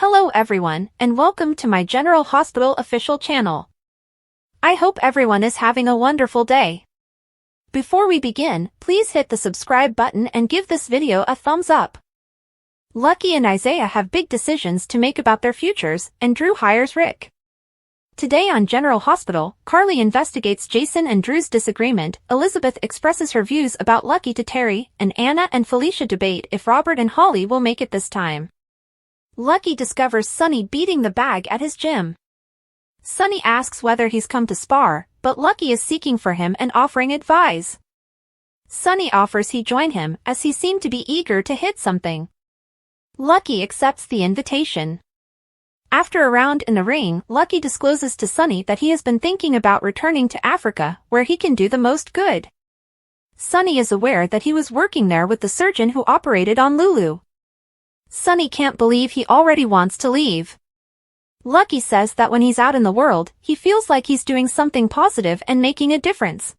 Hello everyone, and welcome to my General Hospital official channel. I hope everyone is having a wonderful day. Before we begin, please hit the subscribe button and give this video a thumbs up. Lucky and Isaiah have big decisions to make about their futures, and Drew hires Rick. Today on General Hospital, Carly investigates Jason and Drew's disagreement, Elizabeth expresses her views about Lucky to Terry, and Anna and Felicia debate if Robert and Holly will make it this time. Lucky discovers Sonny beating the bag at his gym. Sonny asks whether he's come to spar, but Lucky is seeking for him and offering advice. Sonny offers he join him as he seemed to be eager to hit something. Lucky accepts the invitation. After a round in the ring, Lucky discloses to Sonny that he has been thinking about returning to Africa, where he can do the most good. Sonny is aware that he was working there with the surgeon who operated on Lulu. Sonny can't believe he already wants to leave. Lucky says that when he's out in the world, he feels like he's doing something positive and making a difference.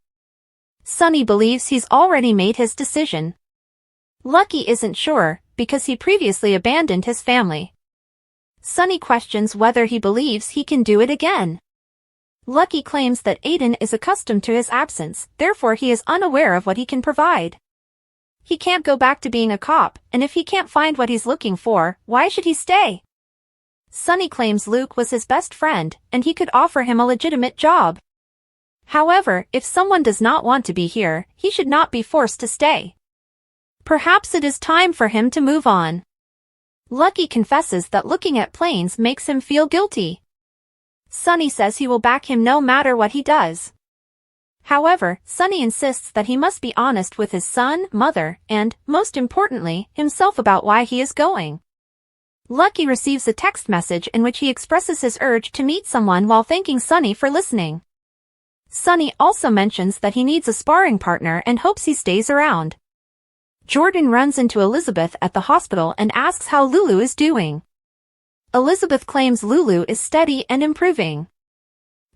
Sonny believes he's already made his decision. Lucky isn't sure, because he previously abandoned his family. Sonny questions whether he believes he can do it again. Lucky claims that Aiden is accustomed to his absence, therefore he is unaware of what he can provide. He can't go back to being a cop, and if he can't find what he's looking for, why should he stay? Sonny claims Luke was his best friend, and he could offer him a legitimate job. However, if someone does not want to be here, he should not be forced to stay. Perhaps it is time for him to move on. Lucky confesses that looking at planes makes him feel guilty. Sonny says he will back him no matter what he does. However, Sonny insists that he must be honest with his son, mother, and, most importantly, himself about why he is going. Lucky receives a text message in which he expresses his urge to meet someone while thanking Sonny for listening. Sonny also mentions that he needs a sparring partner and hopes he stays around. Jordan runs into Elizabeth at the hospital and asks how Lulu is doing. Elizabeth claims Lulu is steady and improving.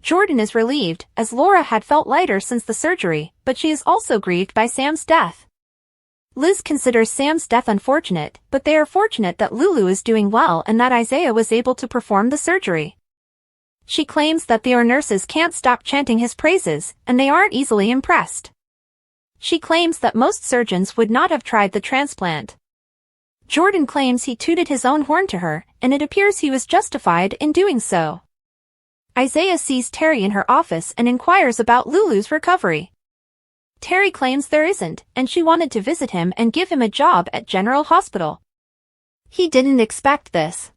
Jordan is relieved, as Laura had felt lighter since the surgery, but she is also grieved by Sam's death. Liz considers Sam's death unfortunate, but they are fortunate that Lulu is doing well and that Isaiah was able to perform the surgery. She claims that the nurses can't stop chanting his praises, and they aren't easily impressed. She claims that most surgeons would not have tried the transplant. Jordan claims he tooted his own horn to her, and it appears he was justified in doing so. Isaiah sees Terry in her office and inquires about Lulu's recovery. Terry claims there isn't, and she wanted to visit him and give him a job at General Hospital. He didn't expect this.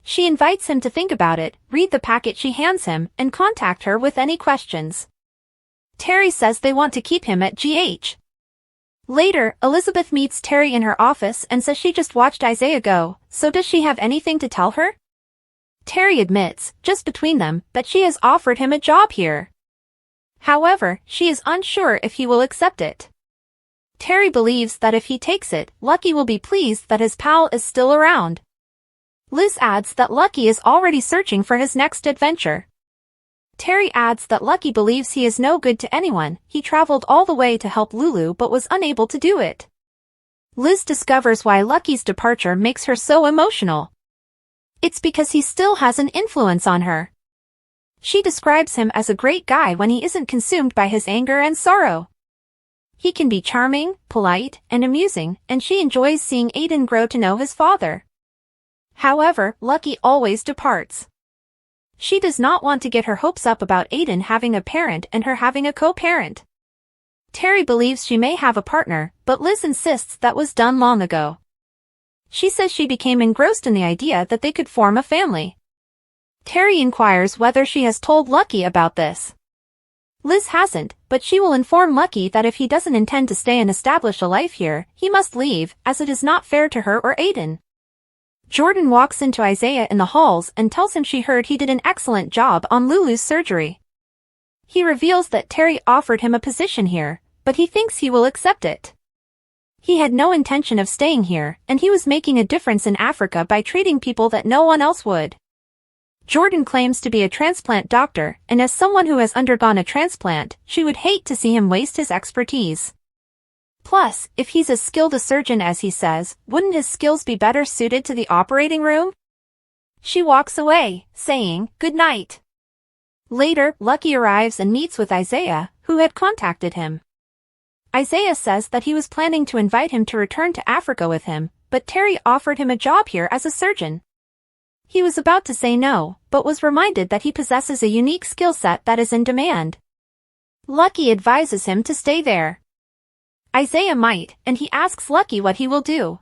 She invites him to think about it, read the packet she hands him, and contact her with any questions. Terry says they want to keep him at GH. Later, Elizabeth meets Terry in her office and says she just watched Isaiah go, so does she have anything to tell her? Terry admits, just between them, that she has offered him a job here. However, she is unsure if he will accept it. Terry believes that if he takes it, Lucky will be pleased that his pal is still around. Liz adds that Lucky is already searching for his next adventure. Terry adds that Lucky believes he is no good to anyone, he traveled all the way to help Lulu but was unable to do it. Liz discovers why Lucky's departure makes her so emotional. It's because he still has an influence on her. She describes him as a great guy when he isn't consumed by his anger and sorrow. He can be charming, polite, and amusing, and she enjoys seeing Aiden grow to know his father. However, Lucky always departs. She does not want to get her hopes up about Aiden having a parent and her having a co-parent. Terry believes she may have a partner, but Liz insists that was done long ago. She says she became engrossed in the idea that they could form a family. Terry inquires whether she has told Lucky about this. Liz hasn't, but she will inform Lucky that if he doesn't intend to stay and establish a life here, he must leave, as it is not fair to her or Aiden. Jordan walks into Isaiah in the halls and tells him she heard he did an excellent job on Lulu's surgery. He reveals that Terry offered him a position here, but he thinks he will accept it. He had no intention of staying here, and he was making a difference in Africa by treating people that no one else would. Jordan claims to be a transplant doctor, and as someone who has undergone a transplant, she would hate to see him waste his expertise. Plus, if he's as skilled a surgeon as he says, wouldn't his skills be better suited to the operating room? She walks away, saying, "Good night." Later, Lucky arrives and meets with Isaiah, who had contacted him. Isaiah says that he was planning to invite him to return to Africa with him, but Terry offered him a job here as a surgeon. He was about to say no, but was reminded that he possesses a unique skill set that is in demand. Lucky advises him to stay there. Isaiah might, and he asks Lucky what he will do.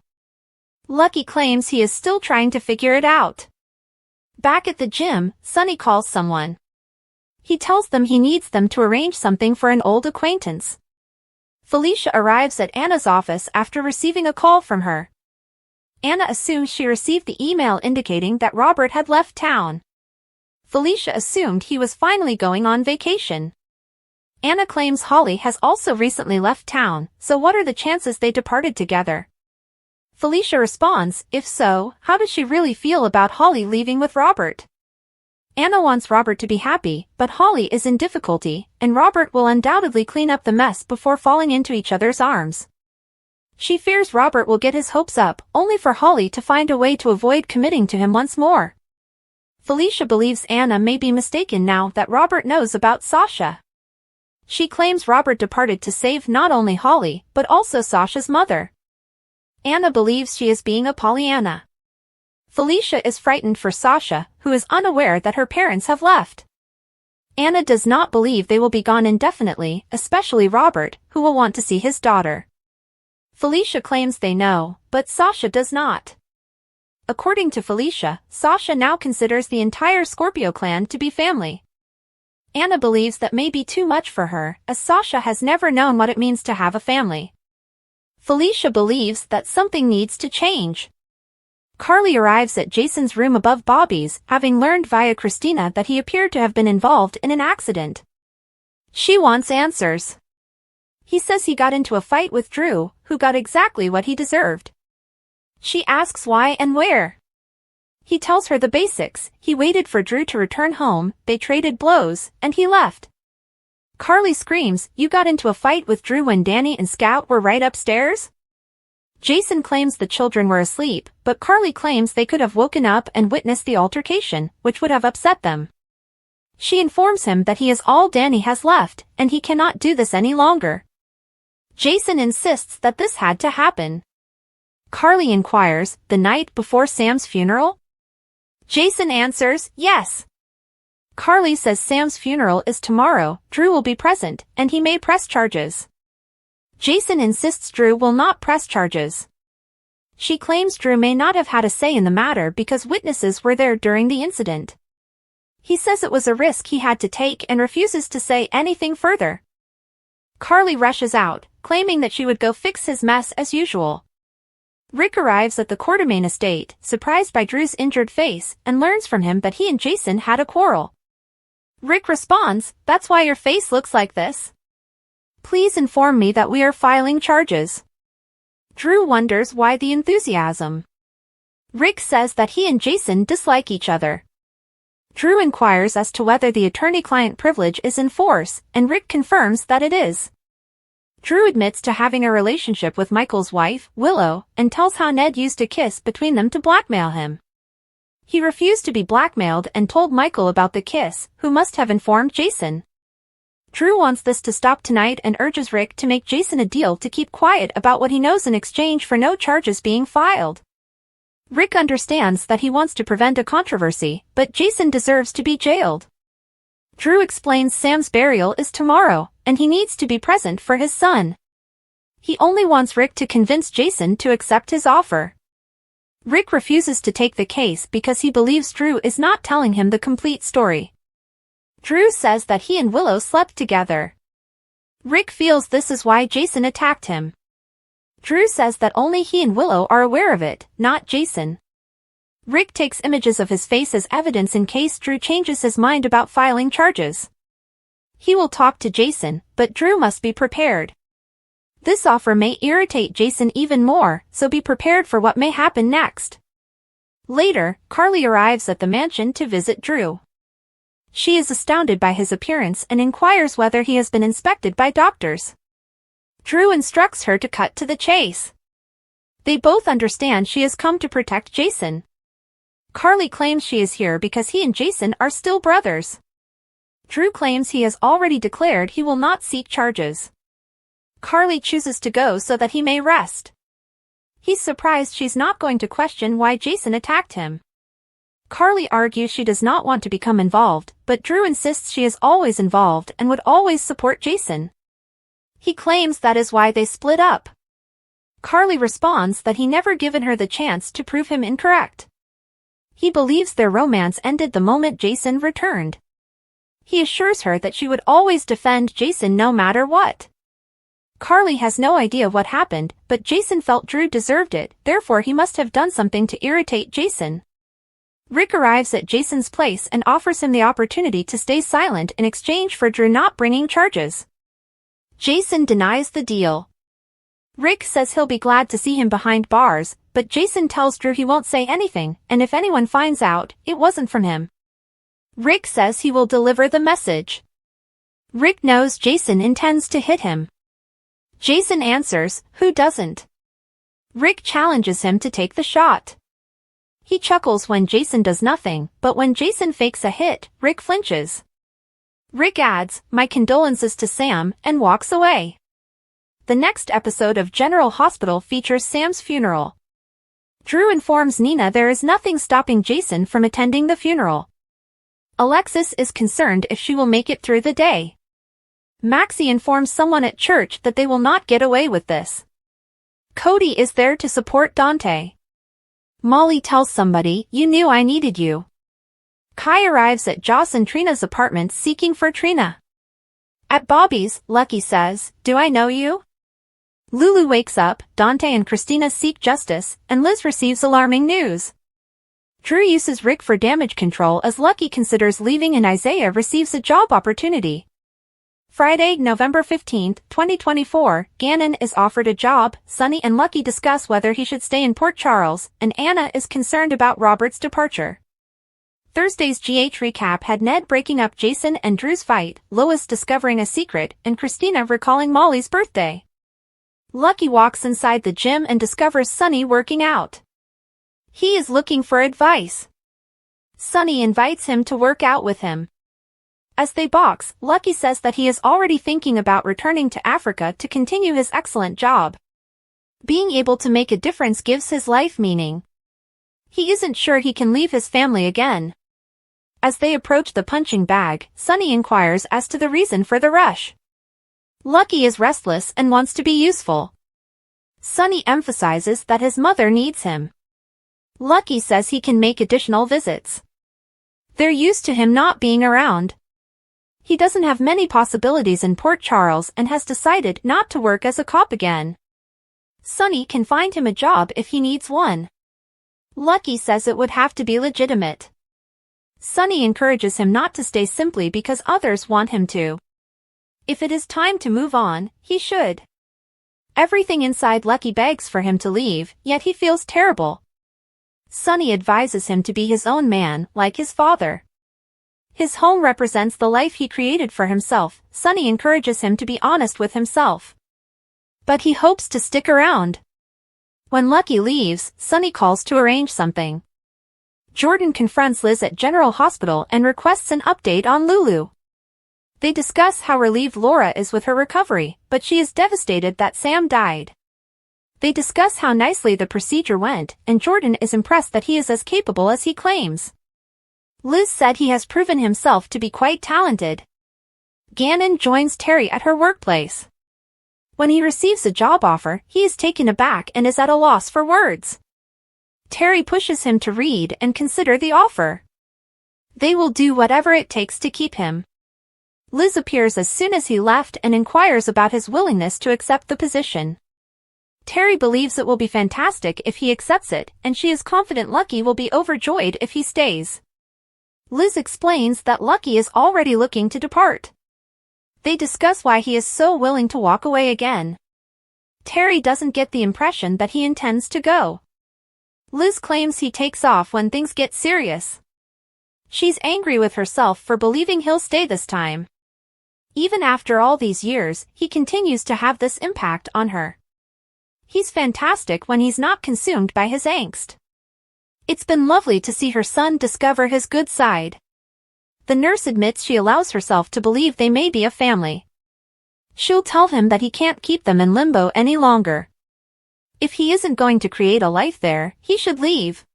Lucky claims he is still trying to figure it out. Back at the gym, Sonny calls someone. He tells them he needs them to arrange something for an old acquaintance. Felicia arrives at Anna's office after receiving a call from her. Anna assumes she received the email indicating that Robert had left town. Felicia assumed he was finally going on vacation. Anna claims Holly has also recently left town, so what are the chances they departed together? Felicia responds, if so, how does she really feel about Holly leaving with Robert? Anna wants Robert to be happy, but Holly is in difficulty, and Robert will undoubtedly clean up the mess before falling into each other's arms. She fears Robert will get his hopes up, only for Holly to find a way to avoid committing to him once more. Felicia believes Anna may be mistaken now that Robert knows about Sasha. She claims Robert departed to save not only Holly, but also Sasha's mother. Anna believes she is being a Pollyanna. Felicia is frightened for Sasha, who is unaware that her parents have left. Anna does not believe they will be gone indefinitely, especially Robert, who will want to see his daughter. Felicia claims they know, but Sasha does not. According to Felicia, Sasha now considers the entire Scorpio clan to be family. Anna believes that may be too much for her, as Sasha has never known what it means to have a family. Felicia believes that something needs to change. Carly arrives at Jason's room above Bobby's, having learned via Christina that he appeared to have been involved in an accident. She wants answers. He says he got into a fight with Drew, who got exactly what he deserved. She asks why and where. He tells her the basics. He waited for Drew to return home, they traded blows, and he left. Carly screams, "You got into a fight with Drew when Danny and Scout were right upstairs?" Jason claims the children were asleep, but Carly claims they could have woken up and witnessed the altercation, which would have upset them. She informs him that he is all Danny has left, and he cannot do this any longer. Jason insists that this had to happen. Carly inquires, the night before Sam's funeral? Jason answers, yes. Carly says Sam's funeral is tomorrow, Drew will be present, and he may press charges. Jason insists Drew will not press charges. She claims Drew may not have had a say in the matter because witnesses were there during the incident. He says it was a risk he had to take and refuses to say anything further. Carly rushes out, claiming that she would go fix his mess as usual. Rick arrives at the Quartermain estate, surprised by Drew's injured face, and learns from him that he and Jason had a quarrel. Rick responds, "That's why your face looks like this. Please inform me that we are filing charges." Drew wonders why the enthusiasm. Rick says that he and Jason dislike each other. Drew inquires as to whether the attorney-client privilege is in force, and Rick confirms that it is. Drew admits to having a relationship with Michael's wife, Willow, and tells how Ned used a kiss between them to blackmail him. He refused to be blackmailed and told Michael about the kiss, who must have informed Jason. Drew wants this to stop tonight and urges Rick to make Jason a deal to keep quiet about what he knows in exchange for no charges being filed. Rick understands that he wants to prevent a controversy, but Jason deserves to be jailed. Drew explains Sam's burial is tomorrow, and he needs to be present for his son. He only wants Rick to convince Jason to accept his offer. Rick refuses to take the case because he believes Drew is not telling him the complete story. Drew says that he and Willow slept together. Rick feels this is why Jason attacked him. Drew says that only he and Willow are aware of it, not Jason. Rick takes images of his face as evidence in case Drew changes his mind about filing charges. He will talk to Jason, but Drew must be prepared. This offer may irritate Jason even more, so be prepared for what may happen next. Later, Carly arrives at the mansion to visit Drew. She is astounded by his appearance and inquires whether he has been inspected by doctors. Drew instructs her to cut to the chase. They both understand she has come to protect Jason. Carly claims she is here because he and Jason are still brothers. Drew claims he has already declared he will not seek charges. Carly chooses to go so that he may rest. He's surprised she's not going to question why Jason attacked him. Carly argues she does not want to become involved, but Drew insists she is always involved and would always support Jason. He claims that is why they split up. Carly responds that he never given her the chance to prove him incorrect. He believes their romance ended the moment Jason returned. He assures her that she would always defend Jason no matter what. Carly has no idea what happened, but Jason felt Drew deserved it, therefore he must have done something to irritate Jason. Rick arrives at Jason's place and offers him the opportunity to stay silent in exchange for Drew not bringing charges. Jason denies the deal. Rick says he'll be glad to see him behind bars, but Jason tells Drew he won't say anything, and if anyone finds out, it wasn't from him. Rick says he will deliver the message. Rick knows Jason intends to hit him. Jason answers, "Who doesn't?" Rick challenges him to take the shot. He chuckles when Jason does nothing, but when Jason fakes a hit, Rick flinches. Rick adds, "My condolences to Sam," and walks away. The next episode of General Hospital features Sam's funeral. Drew informs Nina there is nothing stopping Jason from attending the funeral. Alexis is concerned if she will make it through the day. Maxie informs someone at church that they will not get away with this. Cody is there to support Dante. Molly tells somebody, "You knew I needed you." Kai arrives at Joss and Trina's apartment seeking for Trina. At Bobby's, Lucky says, "Do I know you?" Lulu wakes up, Dante and Christina seek justice, and Liz receives alarming news. Drew uses Rick for damage control as Lucky considers leaving and Isaiah receives a job opportunity. Friday, November 15, 2024, Gannon is offered a job, Sonny and Lucky discuss whether he should stay in Port Charles, and Anna is concerned about Robert's departure. Thursday's GH recap had Ned breaking up Jason and Drew's fight, Lois discovering a secret, and Christina recalling Molly's birthday. Lucky walks inside the gym and discovers Sonny working out. He is looking for advice. Sonny invites him to work out with him. As they box, Lucky says that he is already thinking about returning to Africa to continue his excellent job. Being able to make a difference gives his life meaning. He isn't sure he can leave his family again. As they approach the punching bag, Sonny inquires as to the reason for the rush. Lucky is restless and wants to be useful. Sonny emphasizes that his mother needs him. Lucky says he can make additional visits. They're used to him not being around. He doesn't have many possibilities in Port Charles and has decided not to work as a cop again. Sonny can find him a job if he needs one. Lucky says it would have to be legitimate. Sonny encourages him not to stay simply because others want him to. If it is time to move on, he should. Everything inside Lucky begs for him to leave, yet he feels terrible. Sonny advises him to be his own man, like his father. His home represents the life he created for himself. Sonny encourages him to be honest with himself. But he hopes to stick around. When Lucky leaves, Sonny calls to arrange something. Jordan confronts Liz at General Hospital and requests an update on Lulu. They discuss how relieved Laura is with her recovery, but she is devastated that Sam died. They discuss how nicely the procedure went, and Jordan is impressed that he is as capable as he claims. Liz said he has proven himself to be quite talented. Gannon joins Terry at her workplace. When he receives a job offer, he is taken aback and is at a loss for words. Terry pushes him to read and consider the offer. They will do whatever it takes to keep him. Liz appears as soon as he left and inquires about his willingness to accept the position. Terry believes it will be fantastic if he accepts it, and she is confident Lucky will be overjoyed if he stays. Liz explains that Lucky is already looking to depart. They discuss why he is so willing to walk away again. Terry doesn't get the impression that he intends to go. Liz claims he takes off when things get serious. She's angry with herself for believing he'll stay this time. Even after all these years, he continues to have this impact on her. He's fantastic when he's not consumed by his angst. It's been lovely to see her son discover his good side. The nurse admits she allows herself to believe they may be a family. She'll tell him that he can't keep them in limbo any longer. If he isn't going to create a life there, he should leave.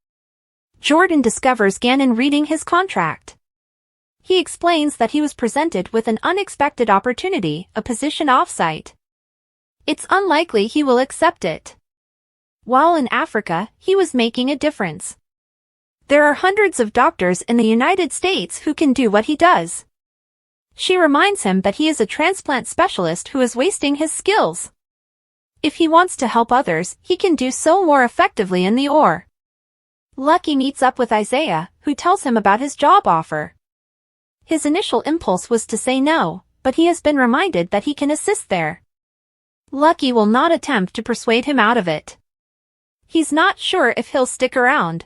Jordan discovers Gannon reading his contract. He explains that he was presented with an unexpected opportunity, a position off-site. It's unlikely he will accept it. While in Africa, he was making a difference. There are hundreds of doctors in the United States who can do what he does. She reminds him that he is a transplant specialist who is wasting his skills. If he wants to help others, he can do so more effectively in the OR. Lucky meets up with Isaiah, who tells him about his job offer. His initial impulse was to say no, but he has been reminded that he can assist there. Lucky will not attempt to persuade him out of it. He's not sure if he'll stick around.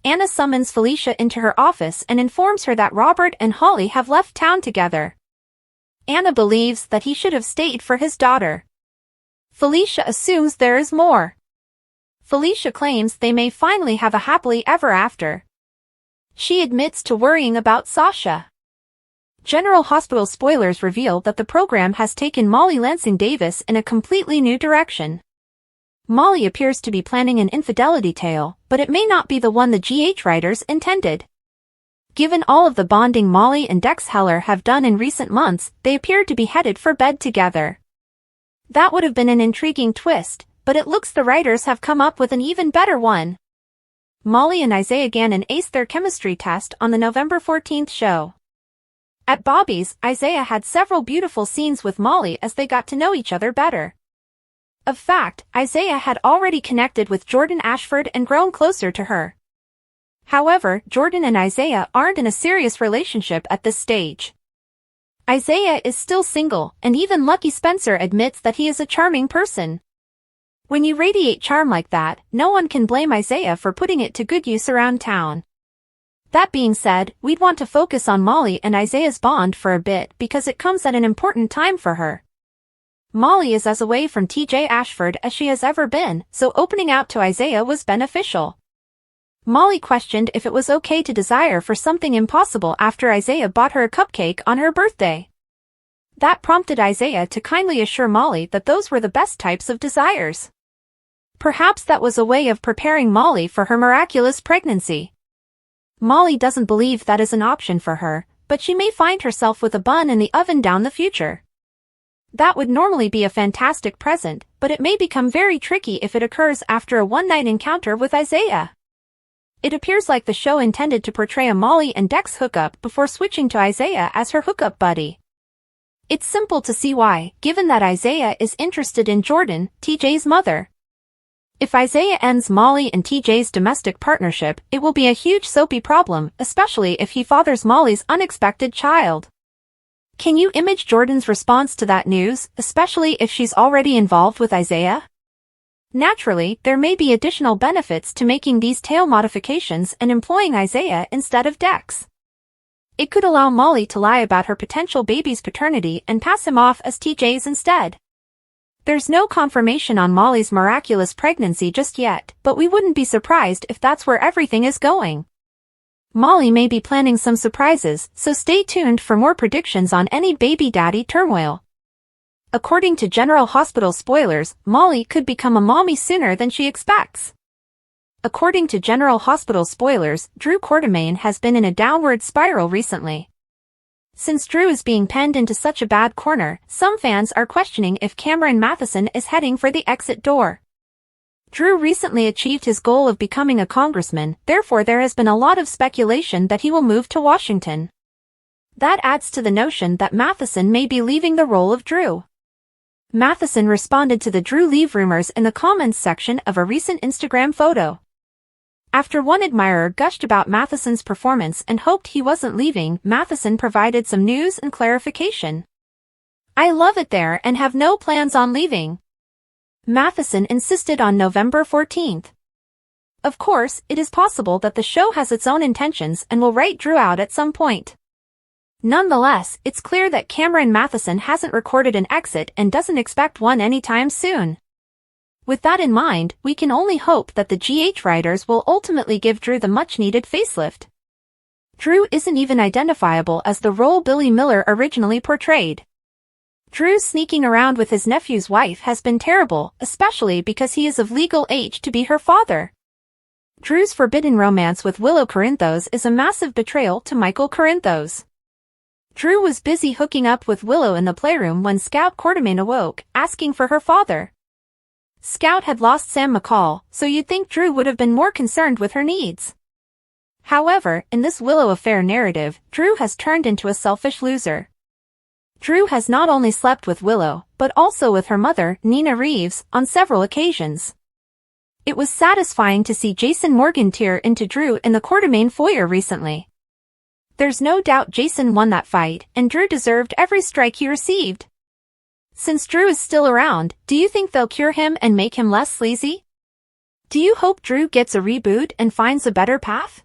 Anna summons Felicia into her office and informs her that Robert and Holly have left town together. Anna believes that he should have stayed for his daughter. Felicia assumes there is more. Felicia claims they may finally have a happily ever after. She admits to worrying about Sasha. General Hospital spoilers reveal that the program has taken Molly Lansing Davis in a completely new direction. Molly appears to be planning an infidelity tale, but it may not be the one the GH writers intended. Given all of the bonding Molly and Dex Heller have done in recent months, they appear to be headed for bed together. That would have been an intriguing twist, but it looks the writers have come up with an even better one. Molly and Isaiah Gannon aced their chemistry test on the November 14th show. At Bobby's, Isaiah had several beautiful scenes with Molly as they got to know each other better. Of fact, Isaiah had already connected with Jordan Ashford and grown closer to her. However, Jordan and Isaiah aren't in a serious relationship at this stage. Isaiah is still single, and even Lucky Spencer admits that he is a charming person. When you radiate charm like that, no one can blame Isaiah for putting it to good use around town. That being said, we'd want to focus on Molly and Isaiah's bond for a bit because it comes at an important time for her. Molly is as away from TJ Ashford as she has ever been, so opening out to Isaiah was beneficial. Molly questioned if it was okay to desire for something impossible after Isaiah bought her a cupcake on her birthday. That prompted Isaiah to kindly assure Molly that those were the best types of desires. Perhaps that was a way of preparing Molly for her miraculous pregnancy. Molly doesn't believe that is an option for her, but she may find herself with a bun in the oven down the future. That would normally be a fantastic present, but it may become very tricky if it occurs after a one-night encounter with Isaiah. It appears like the show intended to portray a Molly and Dex hookup before switching to Isaiah as her hookup buddy. It's simple to see why, given that Isaiah is interested in Jordan, TJ's mother. If Isaiah ends Molly and TJ's domestic partnership, it will be a huge soapy problem, especially if he fathers Molly's unexpected child. Can you imagine Jordan's response to that news, especially if she's already involved with Isaiah? Naturally, there may be additional benefits to making these tail modifications and employing Isaiah instead of Dex. It could allow Molly to lie about her potential baby's paternity and pass him off as TJ's instead. There's no confirmation on Molly's miraculous pregnancy just yet, but we wouldn't be surprised if that's where everything is going. Molly may be planning some surprises, so stay tuned for more predictions on any baby daddy turmoil. According to General Hospital spoilers, Molly could become a mommy sooner than she expects. According to General Hospital spoilers, Drew Quartermaine has been in a downward spiral recently. Since Drew is being penned into such a bad corner, some fans are questioning if Cameron Matheson is heading for the exit door. Drew recently achieved his goal of becoming a congressman, therefore there has been a lot of speculation that he will move to Washington. That adds to the notion that Matheson may be leaving the role of Drew. Matheson responded to the Drew leave rumors in the comments section of a recent Instagram photo. After one admirer gushed about Matheson's performance and hoped he wasn't leaving, Matheson provided some news and clarification. "I love it there and have no plans on leaving," Matheson insisted on November 14th. Of course, it is possible that the show has its own intentions and will write Drew out at some point. Nonetheless, it's clear that Cameron Matheson hasn't recorded an exit and doesn't expect one anytime soon. With that in mind, we can only hope that the GH writers will ultimately give Drew the much-needed facelift. Drew isn't even identifiable as the role Billy Miller originally portrayed. Drew sneaking around with his nephew's wife has been terrible, especially because he is of legal age to be her father. Drew's forbidden romance with Willow Corinthos is a massive betrayal to Michael Corinthos. Drew was busy hooking up with Willow in the playroom when Scout Quartermain awoke, asking for her father. Scout had lost Sam McCall, so you'd think Drew would have been more concerned with her needs. However, in this Willow affair narrative, Drew has turned into a selfish loser. Drew has not only slept with Willow, but also with her mother, Nina Reeves, on several occasions. It was satisfying to see Jason Morgan tear into Drew in the Quartermain foyer recently. There's no doubt Jason won that fight, and Drew deserved every strike he received. Since Drew is still around, do you think they'll cure him and make him less sleazy? Do you hope Drew gets a reboot and finds a better path?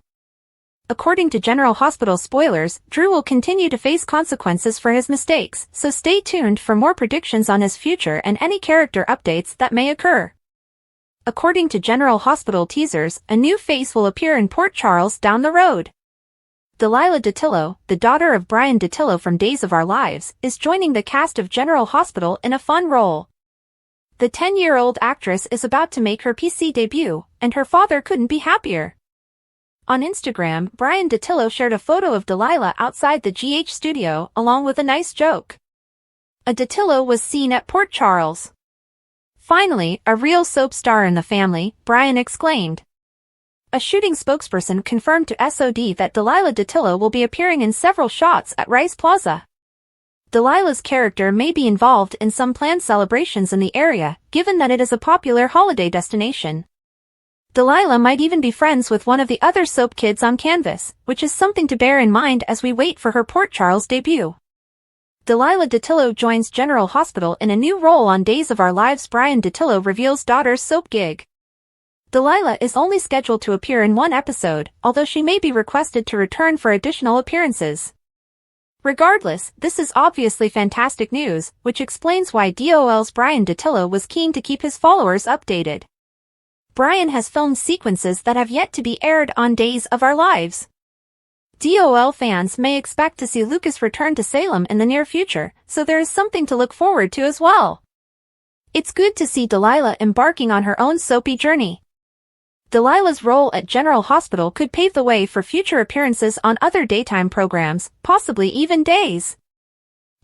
According to General Hospital spoilers, Drew will continue to face consequences for his mistakes, so stay tuned for more predictions on his future and any character updates that may occur. According to General Hospital teasers, a new face will appear in Port Charles down the road. Delilah Datillo, the daughter of Brian Datillo from Days of Our Lives, is joining the cast of General Hospital in a fun role. The 10-year-old actress is about to make her PC debut, and her father couldn't be happier. On Instagram, Brian Datillo shared a photo of Delilah outside the GH studio, along with a nice joke. A Datillo was seen at Port Charles. Finally, a real soap star in the family, Brian exclaimed. A shooting spokesperson confirmed to SOD that Delilah Datillo will be appearing in several shots at Rice Plaza. Delilah's character may be involved in some planned celebrations in the area, given that it is a popular holiday destination. Delilah might even be friends with one of the other soap kids on canvas, which is something to bear in mind as we wait for her Port Charles debut. Delilah Datillo joins General Hospital in a new role on Days of Our Lives. Brian Datillo reveals daughter's soap gig. Delilah is only scheduled to appear in one episode, although she may be requested to return for additional appearances. Regardless, this is obviously fantastic news, which explains why DOL's Brian Datillo was keen to keep his followers updated. Brian has filmed sequences that have yet to be aired on Days of Our Lives. DOL fans may expect to see Lucas return to Salem in the near future, so there is something to look forward to as well. It's good to see Delilah embarking on her own soapy journey. Delilah's role at General Hospital could pave the way for future appearances on other daytime programs, possibly even days.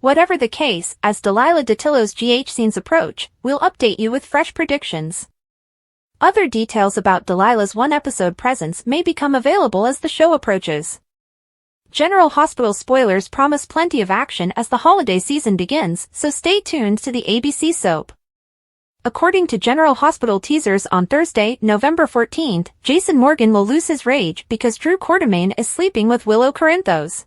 Whatever the case, as Delilah Datillo's GH scenes approach, we'll update you with fresh predictions. Other details about Delilah's one-episode presence may become available as the show approaches. General Hospital spoilers promise plenty of action as the holiday season begins, so stay tuned to the ABC soap. According to General Hospital teasers on Thursday, November 14th, Jason Morgan will lose his rage because Drew Quartermain is sleeping with Willow Corinthos.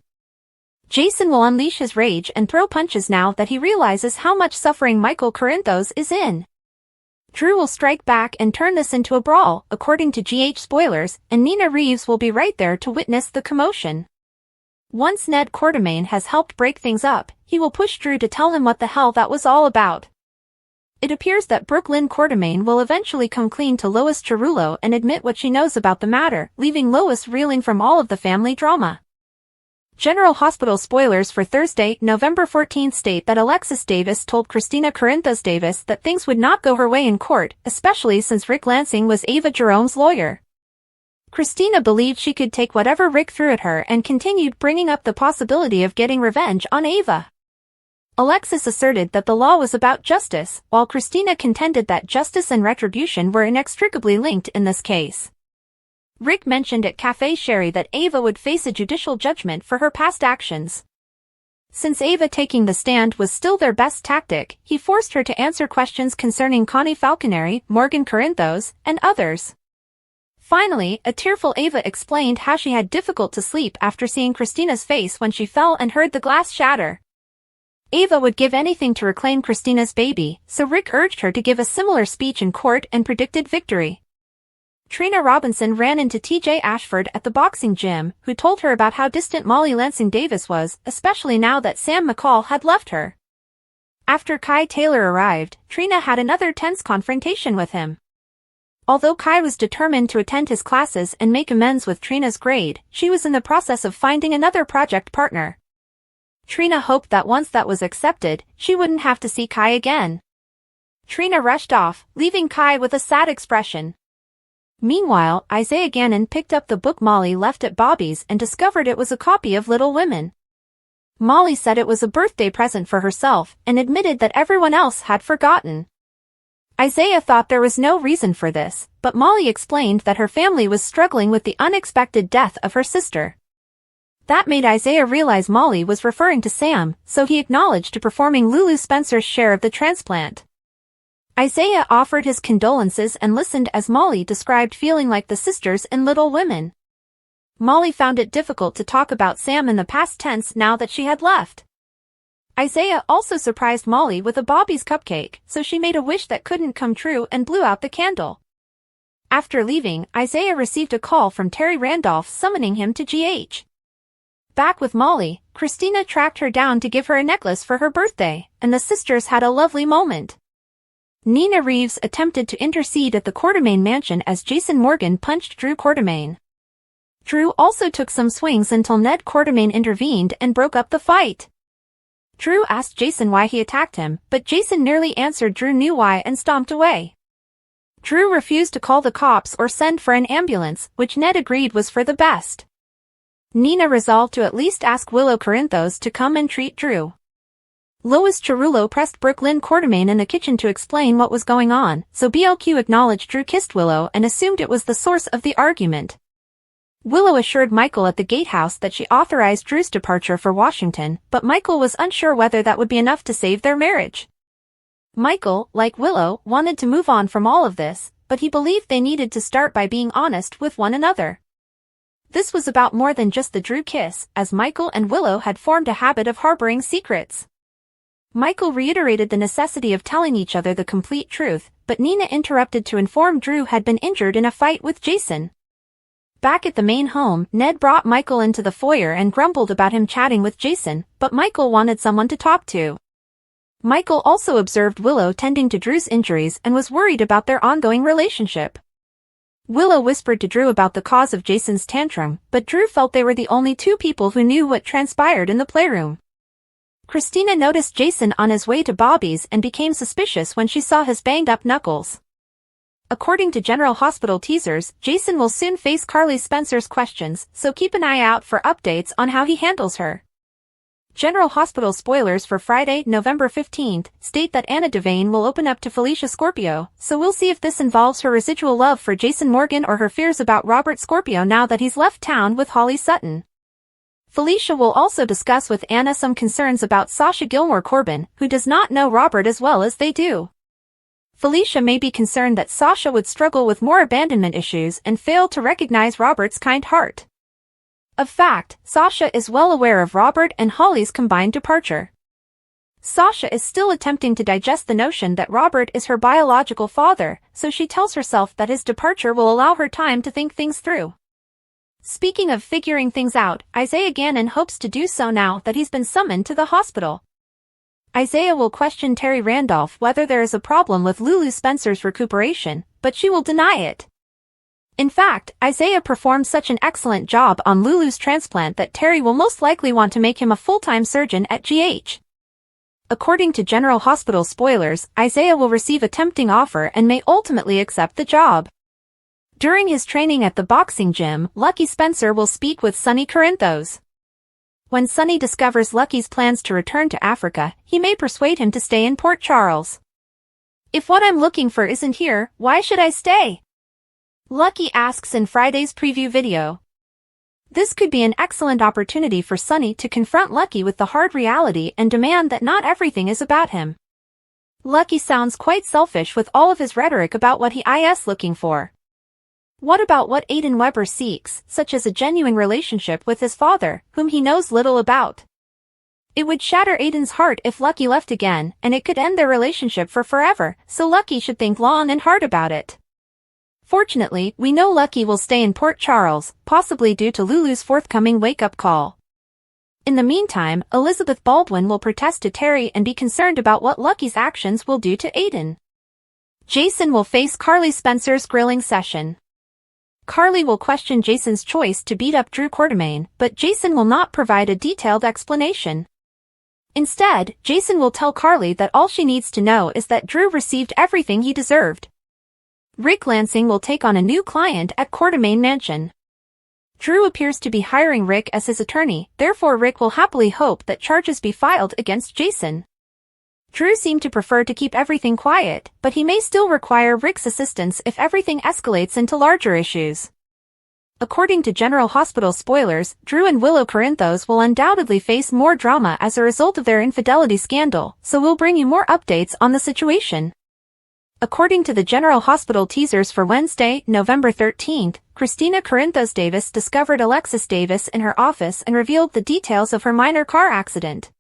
Jason will unleash his rage and throw punches now that he realizes how much suffering Michael Corinthos is in. Drew will strike back and turn this into a brawl, according to GH spoilers, and Nina Reeves will be right there to witness the commotion. Once Ned Quartermain has helped break things up, he will push Drew to tell him what the hell that was all about. It appears that Brooklyn Quartermain will eventually come clean to Lois Cerullo and admit what she knows about the matter, leaving Lois reeling from all of the family drama. General Hospital spoilers for Thursday, November 14th state that Alexis Davis told Christina Corinthos Davis that things would not go her way in court, especially since Rick Lansing was Ava Jerome's lawyer. Christina believed she could take whatever Rick threw at her and continued bringing up the possibility of getting revenge on Ava. Alexis asserted that the law was about justice, while Christina contended that justice and retribution were inextricably linked in this case. Rick mentioned at Café Sherry that Ava would face a judicial judgment for her past actions. Since Ava taking the stand was still their best tactic, he forced her to answer questions concerning Connie Falconeri, Morgan Corinthos, and others. Finally, a tearful Ava explained how she had difficult to sleep after seeing Christina's face when she fell and heard the glass shatter. Ava would give anything to reclaim Christina's baby, so Rick urged her to give a similar speech in court and predicted victory. Trina Robinson ran into TJ Ashford at the boxing gym, who told her about how distant Molly Lansing Davis was, especially now that Sam McCall had left her. After Kai Taylor arrived, Trina had another tense confrontation with him. Although Kai was determined to attend his classes and make amends with Trina's grade, she was in the process of finding another project partner. Trina hoped that once that was accepted, she wouldn't have to see Kai again. Trina rushed off, leaving Kai with a sad expression. Meanwhile, Isaiah Gannon picked up the book Molly left at Bobby's and discovered it was a copy of Little Women. Molly said it was a birthday present for herself and admitted that everyone else had forgotten. Isaiah thought there was no reason for this, but Molly explained that her family was struggling with the unexpected death of her sister. That made Isaiah realize Molly was referring to Sam, so he acknowledged to performing Lulu Spencer's share of the transplant. Isaiah offered his condolences and listened as Molly described feeling like the sisters in Little Women. Molly found it difficult to talk about Sam in the past tense now that she had left. Isaiah also surprised Molly with a Bobby's cupcake, so she made a wish that couldn't come true and blew out the candle. After leaving, Isaiah received a call from Terry Randolph summoning him to GH. Back with Molly, Christina tracked her down to give her a necklace for her birthday, and the sisters had a lovely moment. Nina Reeves attempted to intercede at the Quartermaine mansion as Jason Morgan punched Drew Quartermaine. Drew also took some swings until Ned Quartermaine intervened and broke up the fight. Drew asked Jason why he attacked him, but Jason nearly answered Drew knew why and stomped away. Drew refused to call the cops or send for an ambulance, which Ned agreed was for the best. Nina resolved to at least ask Willow Corinthos to come and treat Drew. Lois Cerullo pressed Brooklyn Quartermaine in the kitchen to explain what was going on, so BLQ acknowledged Drew kissed Willow and assumed it was the source of the argument. Willow assured Michael at the gatehouse that she authorized Drew's departure for Washington, but Michael was unsure whether that would be enough to save their marriage. Michael, like Willow, wanted to move on from all of this, but he believed they needed to start by being honest with one another. This was about more than just the Drew kiss, as Michael and Willow had formed a habit of harboring secrets. Michael reiterated the necessity of telling each other the complete truth, but Nina interrupted to inform Drew had been injured in a fight with Jason. Back at the main home, Ned brought Michael into the foyer and grumbled about him chatting with Jason, but Michael wanted someone to talk to. Michael also observed Willow tending to Drew's injuries and was worried about their ongoing relationship. Willow whispered to Drew about the cause of Jason's tantrum, but Drew felt they were the only two people who knew what transpired in the playroom. Christina noticed Jason on his way to Bobby's and became suspicious when she saw his banged-up knuckles. According to General Hospital teasers, Jason will soon face Carly Spencer's questions, so keep an eye out for updates on how he handles her. General Hospital spoilers for Friday, November 15th, state that Anna Devane will open up to Felicia Scorpio, so we'll see if this involves her residual love for Jason Morgan or her fears about Robert Scorpio now that he's left town with Holly Sutton. Felicia will also discuss with Anna some concerns about Sasha Gilmore Corbin, who does not know Robert as well as they do. Felicia may be concerned that Sasha would struggle with more abandonment issues and fail to recognize Robert's kind heart. Of fact, Sasha is well aware of Robert and Holly's combined departure. Sasha is still attempting to digest the notion that Robert is her biological father, so she tells herself that his departure will allow her time to think things through. Speaking of figuring things out, Isaiah Gannon hopes to do so now that he's been summoned to the hospital. Isaiah will question Terry Randolph whether there is a problem with Lulu Spencer's recuperation, but she will deny it. In fact, Isaiah performed such an excellent job on Lulu's transplant that Terry will most likely want to make him a full-time surgeon at GH. According to General Hospital spoilers, Isaiah will receive a tempting offer and may ultimately accept the job. During his training at the boxing gym, Lucky Spencer will speak with Sonny Corinthos. When Sonny discovers Lucky's plans to return to Africa, he may persuade him to stay in Port Charles. If what I'm looking for isn't here, why should I stay? Lucky asks in Friday's preview video. This could be an excellent opportunity for Sonny to confront Lucky with the hard reality and demand that not everything is about him. Lucky sounds quite selfish with all of his rhetoric about what he is looking for. What about what Aiden Weber seeks, such as a genuine relationship with his father, whom he knows little about? It would shatter Aiden's heart if Lucky left again, and it could end their relationship for forever, so Lucky should think long and hard about it. Fortunately, we know Lucky will stay in Port Charles, possibly due to Lulu's forthcoming wake-up call. In the meantime, Elizabeth Baldwin will protest to Terry and be concerned about what Lucky's actions will do to Aiden. Jason will face Carly Spencer's grilling session. Carly will question Jason's choice to beat up Drew Quartermaine, but Jason will not provide a detailed explanation. Instead, Jason will tell Carly that all she needs to know is that Drew received everything he deserved. Rick Lansing will take on a new client at Quartermaine Mansion. Drew appears to be hiring Rick as his attorney, therefore Rick will happily hope that charges be filed against Jason. Drew seemed to prefer to keep everything quiet, but he may still require Rick's assistance if everything escalates into larger issues. According to General Hospital spoilers, Drew and Willow Corinthos will undoubtedly face more drama as a result of their infidelity scandal, so we'll bring you more updates on the situation. According to the General Hospital teasers for Wednesday, November 13th, Christina Corinthos Davis discovered Alexis Davis in her office and revealed the details of her minor car accident.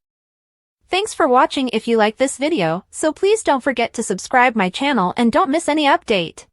Thanks for watching. If you like this video, so please don't forget to subscribe my channel and don't miss any update.